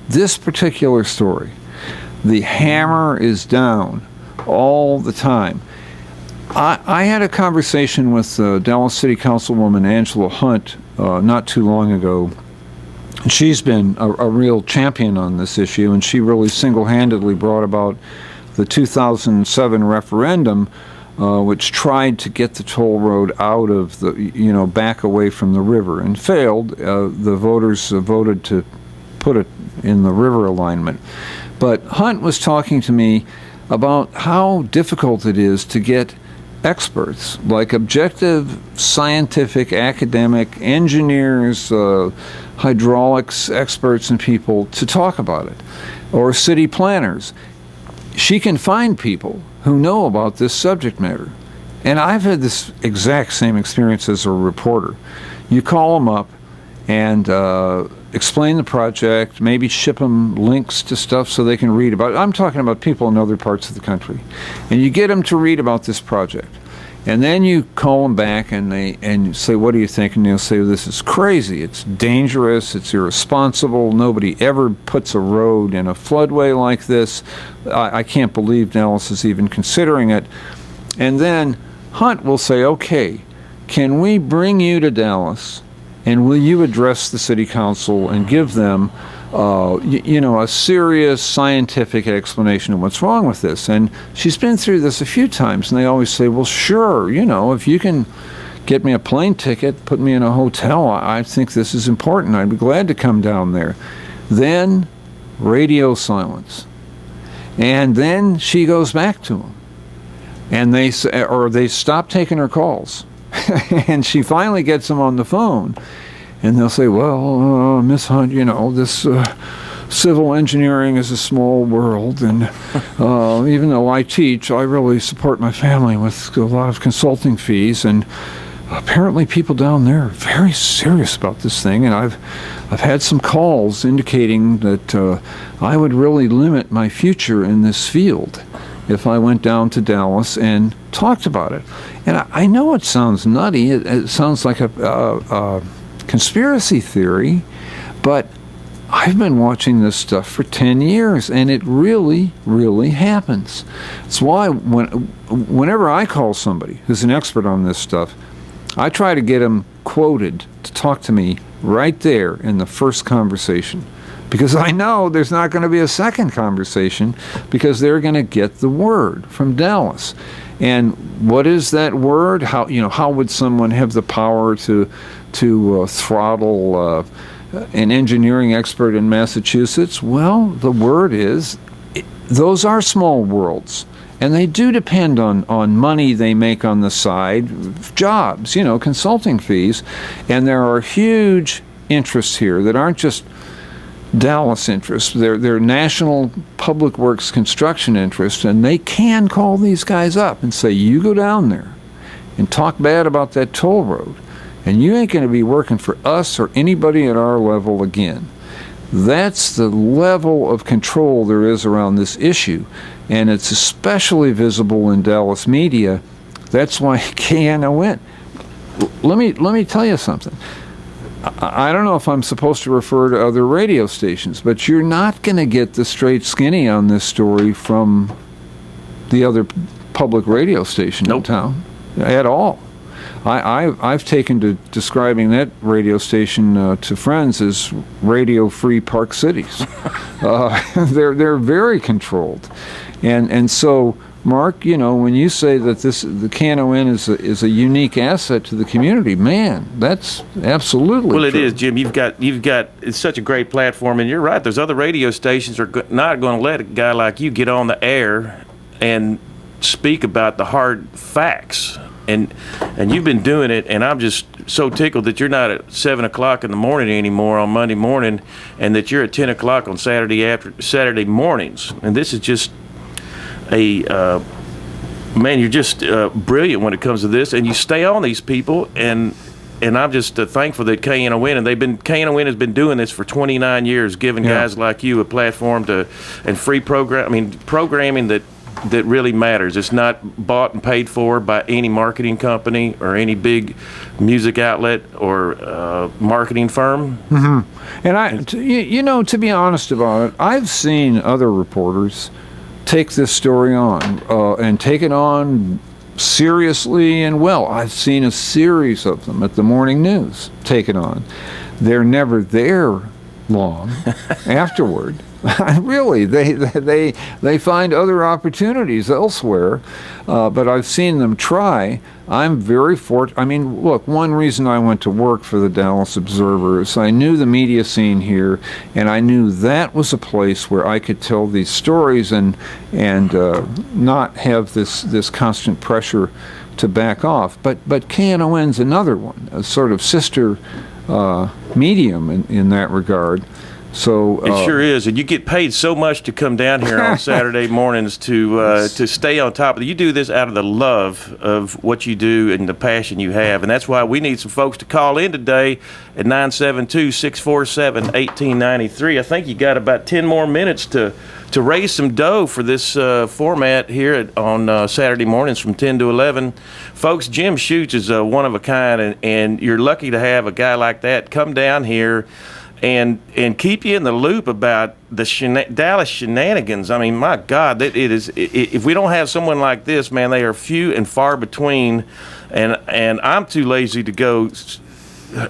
Speaker 5: this particular story, the hammer is down all the time. I had a conversation with Dallas City Councilwoman Angela Hunt not too long ago. She's been a real champion on this issue, and she really single-handedly brought about the 2007 referendum, which tried to get the toll road out of back away from the river, and failed. The voters voted to put it in the river alignment. But Hunt was talking to me about how difficult it is to get experts, like objective, scientific, academic, engineers, hydraulics experts and people to talk about it, or city planners. She can find people who know about this subject matter. And I've had this exact same experience as a reporter. You call them up and explain the project, maybe ship them links to stuff so they can read about it. I'm talking about people in other parts of the country. And you get them to read about this project. And then you call them back and you say, what do you think? And they'll say, this is crazy. It's dangerous. It's irresponsible. Nobody ever puts a road in a floodway like this. I can't believe Dallas is even considering it. And then Hunt will say, okay, can we bring you to Dallas? And will you address the city council and give them, a serious scientific explanation of what's wrong with this? And she's been through this a few times, and they always say, well, sure, if you can get me a plane ticket, put me in a hotel, I think this is important. I'd be glad to come down there. Then radio silence. And then she goes back to him. and they stop taking her calls. And she finally gets them on the phone, and they'll say, well, Miss Hunt, this civil engineering is a small world, and even though I teach, I really support my family with a lot of consulting fees, and apparently people down there are very serious about this thing, and I've had some calls indicating that I would really limit my future in this field if I went down to Dallas and talked about it. And I know it sounds nutty, it sounds like a conspiracy theory, but I've been watching this stuff for 10 years, and it really, really happens. It's why whenever I call somebody who's an expert on this stuff, I try to get them quoted to talk to me right there in the first conversation, because I know there's not going to be a second conversation, because they're going to get the word from Dallas. And what is that word? How would someone have the power to throttle an engineering expert in Massachusetts? Well, the word is, those are small worlds, and they do depend on money they make on the side, jobs, consulting fees, and there are huge interests here that aren't just Dallas interests. They're national public works construction interests, and they can call these guys up and say, you go down there and talk bad about that toll road, and you ain't going to be working for us or anybody at our level again. That's the level of control there is around this issue, and it's especially visible in Dallas media. That's why KNON. Let me tell you something. I don't know if I'm supposed to refer to other radio stations, but you're not going to get the straight skinny on this story from the other public radio station in town at all. I've taken to describing that radio station to friends as Radio Free Park Cities. They're very controlled, and so, Mark, when you say that the KNON is a unique asset to the community, man, that's absolutely
Speaker 6: well.
Speaker 5: True.
Speaker 6: It is, Jim. You've got it's such a great platform, and you're right. There's other radio stations are not going to let a guy like you get on the air and speak about the hard facts. And you've been doing it, and I'm just so tickled that you're not at 7 o'clock in the morning anymore on Monday morning, and that you're at 10 o'clock on Saturday mornings. And this is just man, you're just brilliant when it comes to this, and you stay on these people, and I'm just thankful that KNON, and KNON has been doing this for 29 years, giving guys like you a platform and free programming that really matters. It's not bought and paid for by any marketing company or any big music outlet or marketing firm.
Speaker 5: Mm-hmm. And to be honest about it, I've seen other reporters take this story on and take it on seriously and well. I've seen a series of them at the morning news take it on. They're never there long afterward. Really, they find other opportunities elsewhere, but I've seen them try. I'm very fortunate. I mean, look, one reason I went to work for the Dallas Observer is I knew the media scene here, and I knew that was a place where I could tell these stories and not have this constant pressure to back off. But KNON's another one, a sort of sister medium in that regard. So
Speaker 6: it sure is, and you get paid so much to come down here on Saturday mornings to stay on top of it. You do this out of the love of what you do and the passion you have, and that's why we need some folks to call in today at 972-647-1893. I think you got about 10 more minutes to raise some dough for this format here on Saturday mornings from 10 to 11. Folks, Jim Schutze is one of a kind, and you're lucky to have a guy like that come down here and keep you in the loop about the Dallas shenanigans. I mean, my God, if we don't have someone like this, man, they are few and far between, and I'm too lazy to go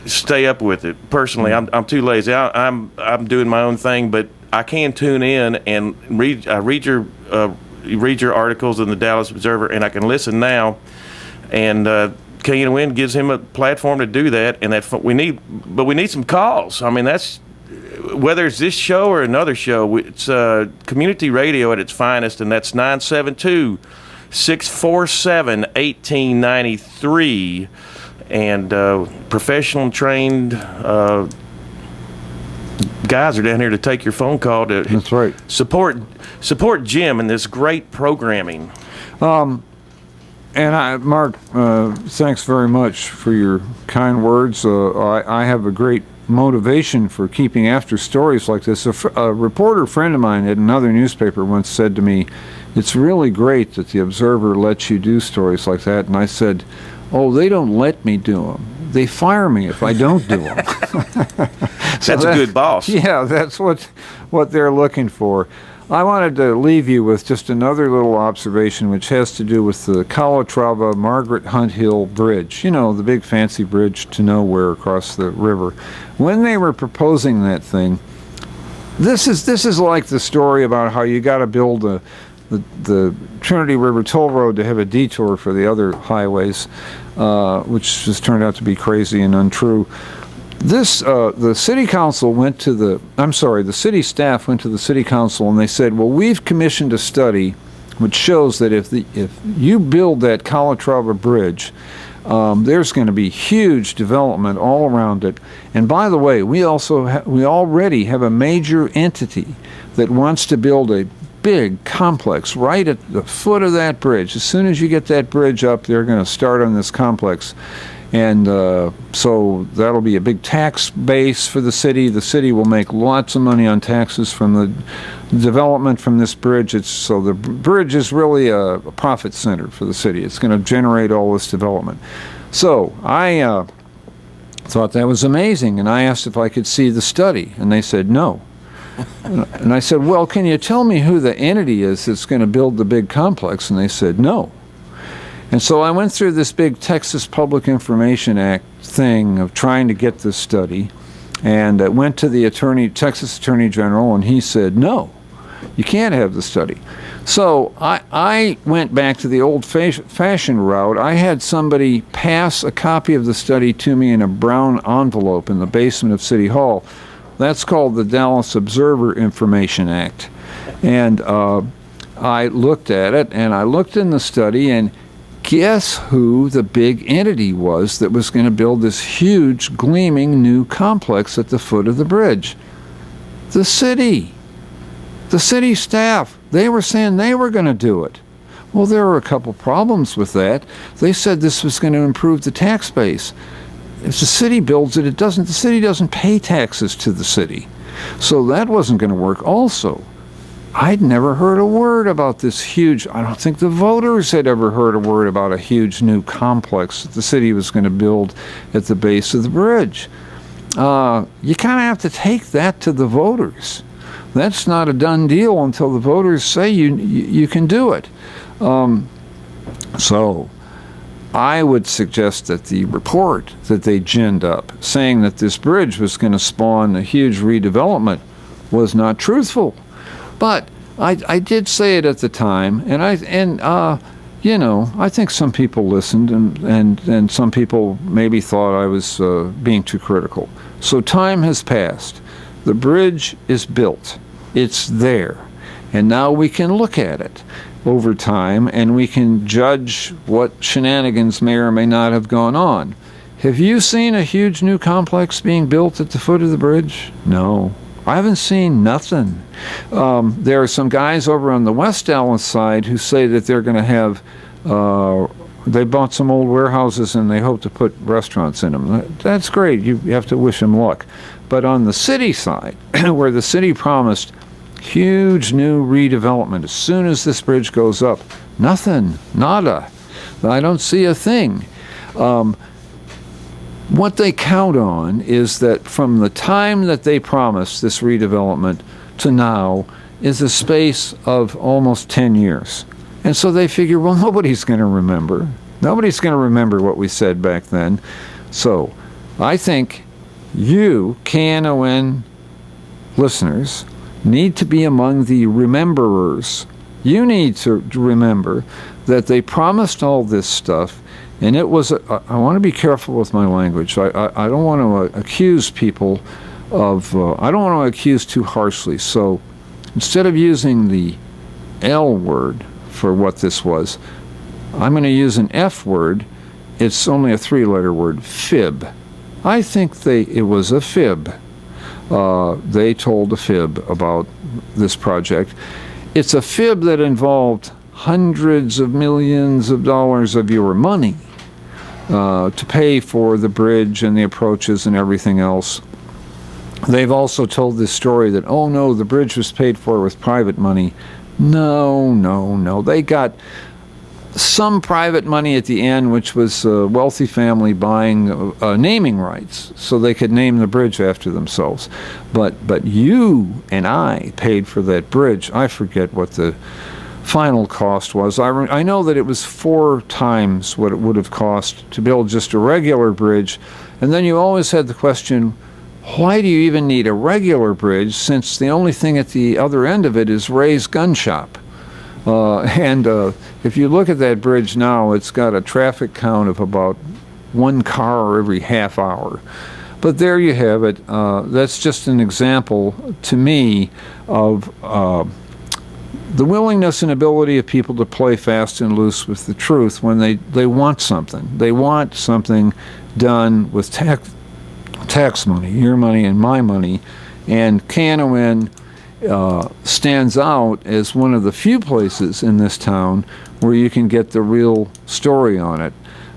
Speaker 6: stay up with it. Personally, I'm too lazy. I'm doing my own thing, but I can tune in and read your articles in the Dallas Observer, and I can listen now, and KNON gives him a platform to do that, and we need some calls. I mean, that's whether it's this show or another show. It's community radio at its finest, and that's 972 647-1893. And professional trained guys are down here to take your phone call to
Speaker 5: That's right.
Speaker 6: support Jim in this great programming.
Speaker 5: And Mark, thanks very much for your kind words. I have a great motivation for keeping after stories like this. A reporter friend of mine at another newspaper once said to me, "It's really great that the Observer lets you do stories like that." And I said, "Oh, they don't let me do them. They fire me if I don't do them."
Speaker 6: That's a good boss.
Speaker 5: Yeah, that's what they're looking for. I wanted to leave you with just another little observation, which has to do with the Calatrava Margaret Hunt Hill Bridge. You know, the big fancy bridge to nowhere across the river. When they were proposing that thing, this is like the story about how you got to build the Trinity River Toll Road to have a detour for the other highways, which just turned out to be crazy and untrue. The city council went to the city staff went to the city council and they said, well, we've commissioned a study which shows that if you build that Calatrava Bridge, there's going to be huge development all around it. And by the way, we already have a major entity that wants to build a big complex right at the foot of that bridge. As soon as you get that bridge up, they're going to start on this complex. And so that'll be a big tax base for the city. The city will make lots of money on taxes from the development from this bridge. So the bridge is really a profit center for the city. It's going to generate all this development. So I thought that was amazing, and I asked if I could see the study, and they said no. And I said, well, can you tell me who the entity is that's going to build the big complex? And they said no. And so I went through this big Texas Public Information Act thing of trying to get this study, and went to the Texas Attorney General, and he said, no, you can't have the study. So I went back to the old-fashioned route. I had somebody pass a copy of the study to me in a brown envelope in the basement of City Hall. That's called the Dallas Observer Information Act. And I looked at it, and I looked in the study, and guess who the big entity was that was going to build this huge, gleaming new complex at the foot of the bridge? The city. The city staff. They were saying they were going to do it. Well, there were a couple problems with that. They said this was going to improve the tax base. If the city builds it, the city doesn't pay taxes to the city. So that wasn't going to work also. I'd never heard a word about this huge, I don't think the voters had ever heard a word about a huge new complex that the city was going to build at the base of the bridge. You kind of have to take that to the voters. That's not a done deal until the voters say you can do it. So I would suggest that the report that they ginned up saying that this bridge was going to spawn a huge redevelopment was not truthful. But I did say it at the time, and I think some people listened, and some people maybe thought I was being too critical. So time has passed. The bridge is built. It's there. And now we can look at it over time, and we can judge what shenanigans may or may not have gone on. Have you seen a huge new complex being built at the foot of the bridge? No. I haven't seen nothing. There are some guys over on the West Dallas side who say that they're going to have, they bought some old warehouses and they hope to put restaurants in them. That's great. You have to wish them luck. But on the city side, where the city promised huge new redevelopment as soon as this bridge goes up, nothing, nada. I don't see a thing. What they count on is that from the time that they promised this redevelopment to now is a space of almost 10 years. And so they figure, well, nobody's going to remember. Nobody's going to remember what we said back then. So I think you, KNON listeners, need to be among the rememberers. You need to remember that they promised all this stuff. And it was, I want to be careful with my language. I don't want to accuse people of, I don't want to accuse too harshly. So instead of using the L word for what this was, I'm going to use an F word. It's only a 3-letter word, fib. I think it was a fib. They told a fib about this project. It's a fib that involved hundreds of millions of dollars of your money to pay for the bridge and the approaches and everything else. They've also told this story that, oh no, the bridge was paid for with private money. No. They got some private money at the end, which was a wealthy family buying naming rights so they could name the bridge after themselves. But you and I paid for that bridge. I forget what the final cost was. I know that it was 4 times what it would have cost to build just a regular bridge. And then you always had the question, why do you even need a regular bridge since the only thing at the other end of it is Ray's gun shop? And if you look at that bridge now, it's got a traffic count of about 1 car every half hour. But there you have it. That's just an example to me of the willingness and ability of people to play fast and loose with the truth when they want something. They want something done with tax money, your money and my money. And KNON stands out as one of the few places in this town where you can get the real story on it.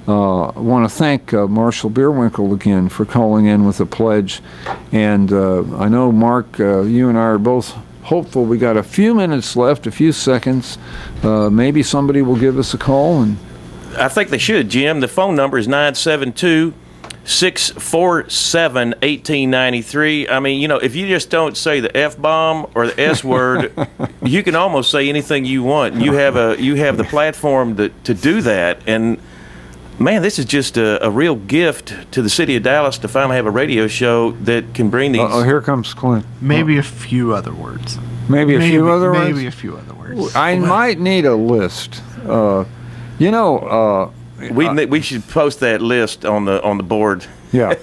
Speaker 5: I want to thank Marshall Bierwinkel again for calling in with a pledge. And I know, Mark, you and I are both hopeful. We got a few minutes left, a few seconds. Maybe somebody will give us a call. And
Speaker 6: I think they should, Jim. The phone number is 972-647-1893. I mean, if you just don't say the F-bomb or the S word, you can almost say anything you want. You have the platform to do that. And man, this is just a real gift to the city of Dallas to finally have a radio show that can bring these.
Speaker 5: Oh, here comes Clint.
Speaker 12: Maybe a few other words.
Speaker 5: Maybe a few other words?
Speaker 12: Maybe a few other words.
Speaker 5: I might need a list.
Speaker 6: We should post that list on the board.
Speaker 5: Yeah.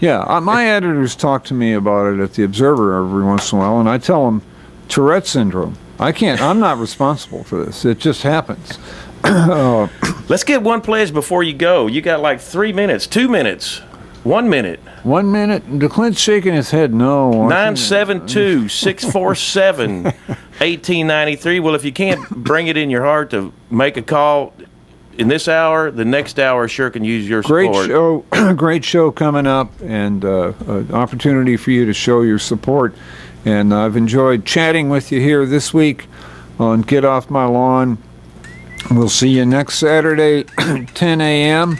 Speaker 5: My editors talk to me about it at the Observer every once in a while, and I tell them Tourette syndrome. I'm not responsible for this. It just happens.
Speaker 6: Let's get one pledge before you go. You got like 3 minutes, 2 minutes, 1 minute.
Speaker 5: 1 minute. Clint's shaking his head no.
Speaker 6: 972-647-1893. Well, if you can't bring it in your heart to make a call in this hour, the next hour sure can use your support.
Speaker 5: Great show coming up, and an opportunity for you to show your support. And I've enjoyed chatting with you here this week on Get Off My Lawn. We'll see you next Saturday, 10 a.m.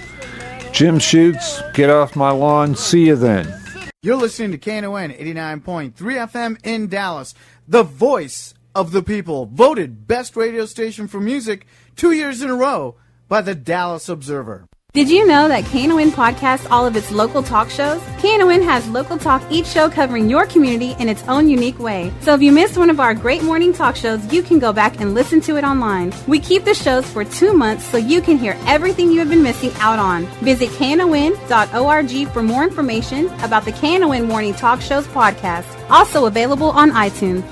Speaker 5: Jim Schutze, Get Off My Lawn. See you then.
Speaker 1: You're listening to KNON 89.3 FM in Dallas, the voice of the people, voted best radio station for music 2 years in a row by the Dallas Observer.
Speaker 2: Did you know that KNON podcasts all of its local talk shows? KNON has local talk, each show covering your community in its own unique way. So if you missed one of our great morning talk shows, you can go back and listen to it online. We keep the shows for 2 months so you can hear everything you have been missing out on. Visit KNON.org for more information about the KNON Morning Talk Shows podcast, also available on iTunes.